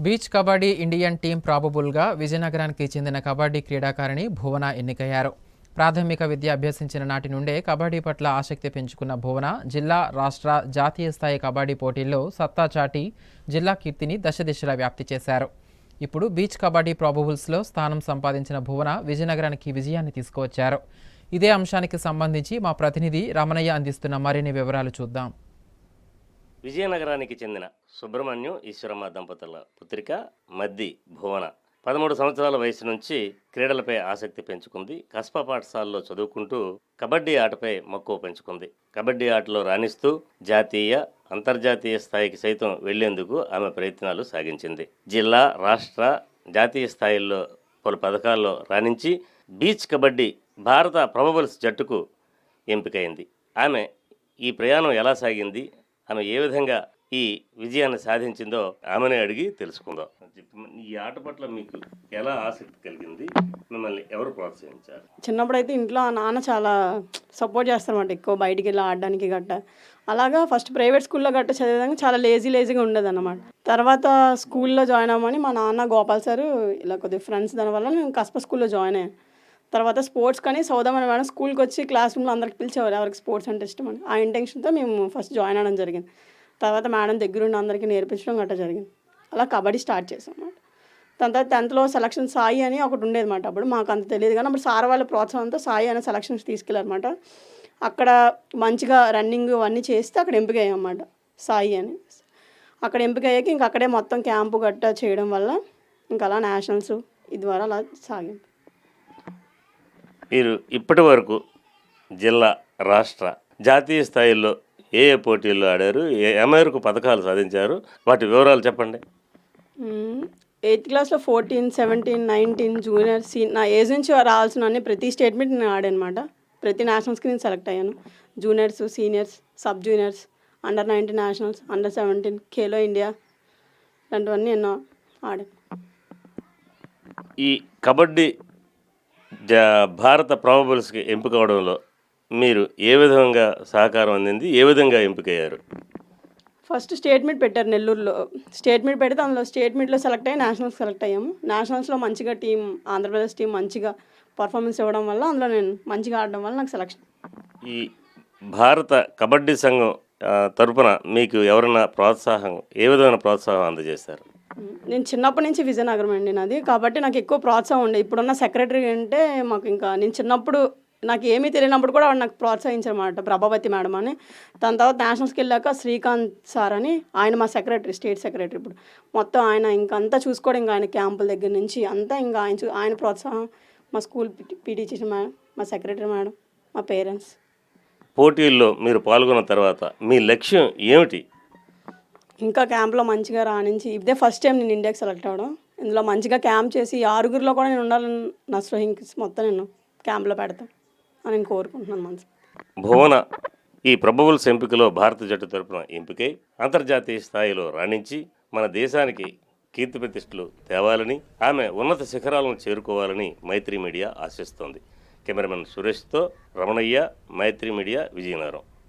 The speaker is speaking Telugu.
బీచ్ కబడ్డీ ఇండియన్ టీం ప్రాబబుల్గా విజయనగరానికి చెందిన కబడ్డీ క్రీడాకారిణి భువన ఎన్నికయ్యారు. ప్రాథమిక విద్య అభ్యసించిన నాటి నుండే కబడ్డీ పట్ల ఆసక్తి పెంచుకున్న భువన జిల్లా, రాష్ట్ర, జాతీయ స్థాయి కబడ్డీ పోటీల్లో సత్తా చాటి జిల్లా కీర్తిని దశదిశలా వ్యాప్తి చేశారు. ఇప్పుడు బీచ్ కబడ్డీ ప్రాబబుల్స్లో స్థానం సంపాదించిన భువన విజయనగరానికి విజయాన్ని తీసుకువచ్చారు. ఇదే అంశానికి సంబంధించి మా ప్రతినిధి రమణయ్య అందిస్తున్న మరిన్ని వివరాలు చూద్దాం. విజయనగరానికి చెందిన సుబ్రహ్మణ్యం ఈశ్వరమ్మ దంపతుల పుత్రిక మద్ది భువన 13 సంవత్సరాల వయసు నుంచి క్రీడలపై ఆసక్తి పెంచుకుంది. కస్బా పాఠశాలలో చదువుకుంటూ కబడ్డీ ఆటపై మక్కువ పెంచుకుంది. కబడ్డీ ఆటలో రాణిస్తూ జాతీయ, అంతర్జాతీయ స్థాయికి సైతం వెళ్లేందుకు ఆమె ప్రయత్నాలు సాగించింది. జిల్లా, రాష్ట్ర, జాతీయ స్థాయిల్లో పలు పథకాల్లో రాణించి బీచ్ కబడ్డీ భారత ప్రాబబుల్స్ జట్టుకు ఎంపికైంది. ఆమె ఈ ప్రయాణం ఎలా సాగింది, ఆమె ఏ విధంగా ఈ విజయాన్ని సాధించిందో ఆమెనే అడిగి తెలుసుకుందాం. ఈ ఆట పట్ల మీకు ఎలా ఆసక్తి కలిగింది, మిమ్మల్ని ఎవరు ప్రోత్సహించారు? చిన్నప్పుడైతే ఇంట్లో నాన్న చాలా సపోర్ట్ చేస్తారన్నమాట, ఎక్కువ బయటికి వెళ్ళి ఆడడానికి గట్ట. అలాగా ఫస్ట్ ప్రైవేట్ స్కూల్లో గట్ట చదివేదానికి చాలా లేజీగా ఉండేదన్నమాట. తర్వాత స్కూల్లో జాయిన్ అవ్వమని మా నాన్న గోపాల్ సార్ ఇలా కొద్దిగా ఫ్రెండ్స్ దానివల్ల నేను కస్బా స్కూల్లో జాయిన్ అయ్యాను. తర్వాత స్పోర్ట్స్ కానీ సౌదామని మేడం స్కూల్కి వచ్చి క్లాస్ రూమ్లో అందరికి పిలిచేవారు, ఎవరికి స్పోర్ట్స్ అంటే ఇష్టం అని. ఆ ఇంటెన్షన్తో మేము ఫస్ట్ జాయిన్ అవ్వడం జరిగింది. తర్వాత మేడం దగ్గరుండి అందరికీ నేర్పించడం గట్రా జరిగింది. అలా కబడ్డీ స్టార్ట్ చేసాం అన్నమాట. దాని తర్వాత 10th సెలక్షన్ సాయి అని ఒకటి ఉండేది అన్నమాట. అప్పుడు మాకు అంత తెలియదు కానీ అప్పుడు సార్ వాళ్ళ ప్రోత్సాహంతో సాయి అనే సెలక్షన్స్ తీసుకెళ్ళారన్నమాట. అక్కడ మంచిగా రన్నింగ్ అవన్నీ చేస్తే అక్కడ ఎంపిక అయ్యామన్నమాట, సాయి అని. అక్కడ ఎంపిక అయ్యాక ఇంక అక్కడే మొత్తం క్యాంపు గట్టా చేయడం వల్ల ఇంకా అలా నేషనల్స్ ఇది ద్వారా అలా సాగింది. మీరు ఇప్పటి వరకు జిల్లా, రాష్ట్ర, జాతీయ స్థాయిల్లో ఏ పోటీల్లో ఆడారు, ఏ మేరకు పథకాలు సాధించారు, వాటి వివరాలు చెప్పండి. 8th క్లాస్లో 14, 17, 19 జూనియర్, నా ఏజ్ నుంచి రావాల్సిన అన్ని ప్రతి స్టేట్ మీట్ నేను ఆడానమాట. ప్రతి నేషనల్స్కి నేను సెలెక్ట్ అయ్యాను. Juniors, seniors, sub juniors, under 19 nationals, under 17, Khelo India ఇలాంటివన్నీ ఎన్నో ఆడాను. ఈ కబడ్డీ భారత ప్రాబబుల్స్కి ఎంపిక అవడంలో మీరు ఏ విధంగా సహకారం అందింది, ఏ విధంగా ఎంపికయ్యారు? ఫస్ట్ స్టేట్ మీట్ పెట్టారు నెల్లూరులో. స్టేట్ మీట్ పెడితే అందులో స్టేట్ మీట్లో సెలెక్ట్ అయ్యి నేషనల్స్ సెలెక్ట్ అయ్యాము. నేషనల్స్లో మంచిగా టీం, ఆంధ్రప్రదేశ్ టీం మంచిగా పర్ఫార్మెన్స్ ఇవ్వడం వల్ల అందులో నేను మంచిగా ఆడడం వల్ల నాకు సెలక్షన్. ఈ భారత కబడ్డీ సంఘం తరపున మీకు ఎవరైనా ప్రోత్సాహం, ఏ విధమైన ప్రోత్సాహం అందజేశారు? నేను చిన్నప్పటి నుంచి విజయనగరం అండి నాది, కాబట్టి నాకు ఎక్కువ ప్రోత్సాహం ఉండే. ఇప్పుడున్న సెక్రటరీ అంటే మాకు ఇంకా నేను చిన్నప్పుడు నాకు ఏమీ తెలియనప్పుడు కూడా వాడు నాకు ప్రోత్సహించారన్నమాట, ప్రభావతి మేడం అని. దాని తర్వాత నేషనల్స్కి వెళ్ళాక శ్రీకాంత్ సార్ అని, ఆయన మా సెక్రటరీ, స్టేట్ సెక్రటరీ. ఇప్పుడు మొత్తం ఆయన ఇంకంతా చూసుకోవడం, ఇంకా ఆయన క్యాంపుల దగ్గర నుంచి అంతా ఇంకా ఆయన ప్రోత్సాహం, మా స్కూల్ పీటీ టీచర్ మేడం, మా సెక్రటరీ మేడం, మా పేరెంట్స్. పోటీల్లో మీరు పాల్గొన్న తర్వాత మీ లక్ష్యం ఏమిటి? ఇంకా క్యాంప్లో మంచిగా రాణించి, ఇదే ఫస్ట్ టైం నేను ఇండియాకి సెలెక్ట్ అవ్వడం. ఇందులో మంచిగా క్యాంప్ చేసి 6గురిలో కూడా నేను ఉండాలని నా స్ట్రోయింగ్స్ మొత్తం నేను క్యాంప్లో పెడతాను అని నేను కోరుకుంటున్నాను మనసు. భువన ఈ ప్రాబబుల్స్ ఎంపికలో భారత జట్టు తరపున ఎంపికై అంతర్జాతీయ స్థాయిలో రాణించి మన దేశానికి కీర్తి ప్రతిష్టలు తేవాలని, ఆమె ఉన్నత శిఖరాలను చేరుకోవాలని మైత్రి మీడియా ఆశిస్తోంది. కెమెరామెన్ సురేష్తో రమణయ్య, మైత్రి మీడియా, విజయనగరం.